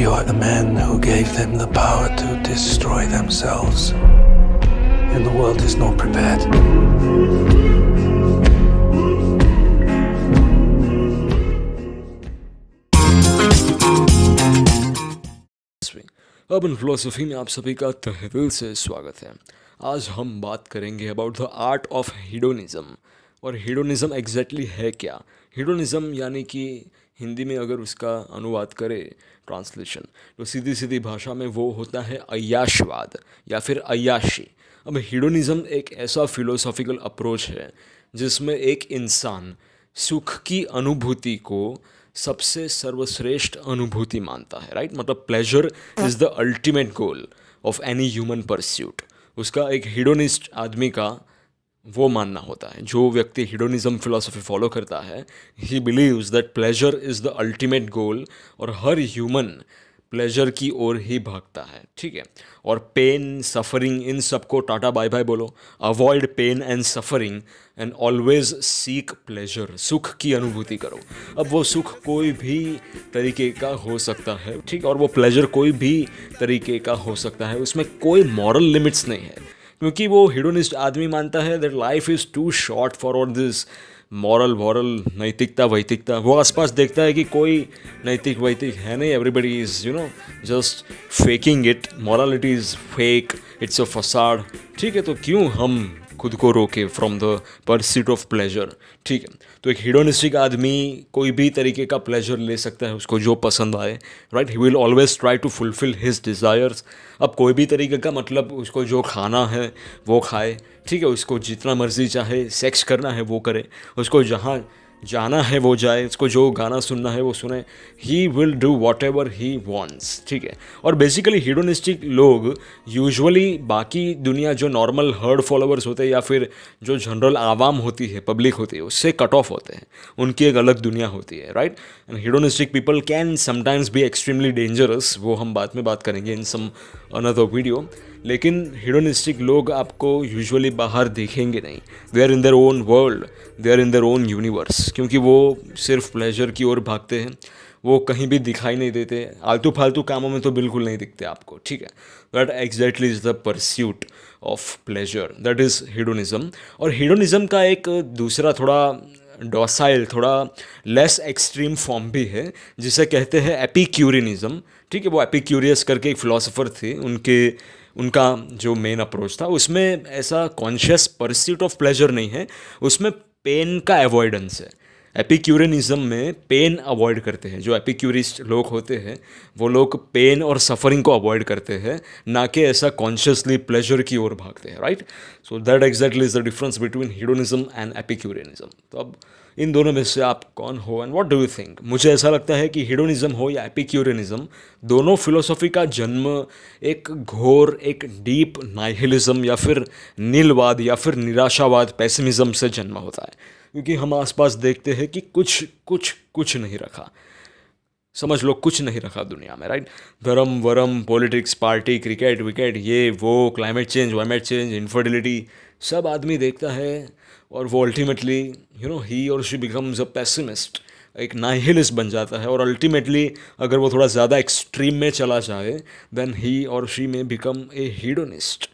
You are the man who gave them the power to destroy themselves. And the world is not prepared. Urban philosophy में आप सभी का तहे दिल से स्वागत है। आज हम बात करेंगे अबाउट द आर्ट ऑफ हीडोनिज्म। और हीडोनिज्म एग्जैक्टली है क्या? हीडोनिज्म यानी कि हिंदी में अगर उसका अनुवाद करें ट्रांसलेशन, तो सीधी सीधी भाषा में वो होता है अय्याशवाद या फिर अय्याशी। अब हीडोनिज्म एक ऐसा फिलोसॉफिकल अप्रोच है जिसमें एक इंसान सुख की अनुभूति को सबसे सर्वश्रेष्ठ अनुभूति मानता है, राइट? मतलब pleasure is the ultimate goal of any human pursuit. उसका एक हीडोनिस्ट आदमी का वो मानना होता है। जो व्यक्ति हीडोनिज्म फिलॉसफी फॉलो करता है, he believes that pleasure is the ultimate goal, और हर ह्यूमन प्लेजर की ओर ही भागता है, ठीक है? और पेन, सफरिंग, इन सबको टाटा बाय बाय बोलो। Avoid pen and suffering and always seek pleasure. सुख की अनुभूति करो। अब वो सुख कोई भी तरीके का हो सकता है, ठीक? और वो प्लेजर कोई भी तरीके का हो सकता है। उसमें कोई मॉरल लिमिट्स नहीं है, क्योंकि वो हीडोनिस्ट आदमी मानता है that life is too short for all this moral वॉरल, नैतिकता वैतिकता। वो आसपास देखता है कि कोई नैतिक वैतिक है नहीं, everybody is just faking it, morality is fake, it's a facade, ठीक है? तो क्यों हम खुद को रोके from the pursuit of pleasure, ठीक है? तो एक हीडोनिस्टिक आदमी कोई भी तरीके का प्लेजर ले सकता है, उसको जो पसंद आए, right? He will always try to fulfil his desires. अब कोई भी तरीके का मतलब उसको जो खाना है वो खाए, ठीक है? उसको जितना मर्जी चाहे सेक्स करना है वो करे, उसको जहाँ जाना है वो जाए, उसको जो गाना सुनना है वो सुने। He will do what ever he wants, ठीक है? और बेसिकली हीडोनिस्टिक लोग यूजुअली बाकी दुनिया जो नॉर्मल हर्ड फॉलोअर्स होते हैं या फिर जो जनरल आवाम होती है, पब्लिक होती है, उससे कट ऑफ होते हैं। उनकी एक अलग दुनिया होती है, right? And hedonistic people can sometimes be extremely dangerous. वो हम बाद में बात करेंगे इन सम अनदर वीडियो। लेकिन हीडोनिस्टिक लोग आपको यूजुअली बाहर देखेंगे नहीं। They are in their own world, they are in their own universe, क्योंकि वो सिर्फ प्लेजर की ओर भागते हैं। वो कहीं भी दिखाई नहीं देते, आलतू फालतू कामों में तो बिल्कुल नहीं दिखते आपको, ठीक है? That exactly is the pursuit of pleasure, that is hedonism. और हीडोनिज्म का एक दूसरा थोड़ा डॉसाइल, थोड़ा लेस एक्सट्रीम फॉर्म भी है, जिसे कहते हैं एपिक्यूरियनिज्म, ठीक है? वो एपिक्यूरियस करके एक फिलोसोफर थे, उनका जो मेन अप्रोच था उसमें ऐसा कॉन्शियस परस्यूट ऑफ प्लेजर नहीं है, उसमें पेन का अवॉइडेंस है। एपिक्यूरियनिज्म में पेन अवॉइड करते हैं। जो एपिक्यूरिस्ट लोग होते हैं वो लोग पेन और सफरिंग को अवॉइड करते हैं, ना कि ऐसा कॉन्शियसली प्लेजर की ओर भागते हैं, right? So that exactly is the difference between hedonism and epicureanism. तो अब इन दोनों में से आप कौन हो and what do you think? मुझे ऐसा लगता है कि हीडोनिज्म हो या एपिक्यूरियनिज्म, दोनों फिलोसॉफी का जन्म एक घोर, एक डीप नाइहिलिज्म या फिर नीलवाद या फिर निराशावाद, पेसिमिज्म से जन्म होता है। क्योंकि हम आसपास देखते हैं कि कुछ नहीं रखा, समझ लो कुछ नहीं रखा दुनिया में, राइट? धर्म वरम, पॉलिटिक्स, पार्टी, क्रिकेट विकेट, ये वो, क्लाइमेट चेंज, वाइमेट चेंज, इनफर्टिलिटी, सब आदमी देखता है और वो अल्टीमेटली ही और शी बिकम्स अ पेसिमिस्ट, एक नाइहिलिस्ट बन जाता है। और अल्टीमेटली अगर वो थोड़ा ज़्यादा एक्सट्रीम में चला जाए, देन ही और शी में बिकम ए हीडोनिस्ट।